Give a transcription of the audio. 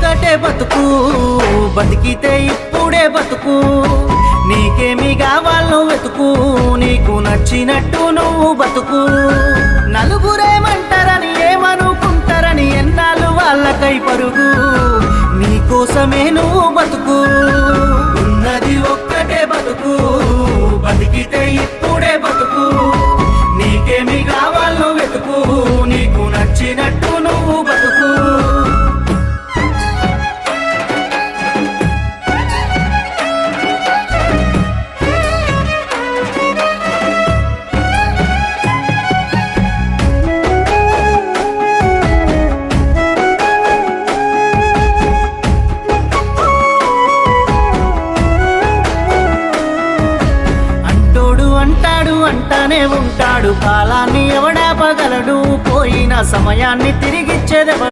ఒక్కటే బతుకు, బతికితే ఇప్పుడే బతుకు. నీకేమి కావాలో వెతుకు, నీకు నచ్చినట్టు నువ్వు బతుకు. నలుగురేమంటారని ఏమనుకుంటారని ఎన్నాళ్ళు వాళ్ళకై పరుగు. నీకోసమే నువ్వు బతుకు. ఉన్నది ఒక్కటే బతుకు, బతికితే ఇప్పుడే బతుకు. నీకేమి కావాలో వెతుకు, నీకు నచ్చినట్టు నువ్వు బతుకు. అంటానే ఉంటాడు, కాలాన్ని ఎవడాపగలడు, పోయిన సమయాన్ని తిరిగిచ్చేదెవడు.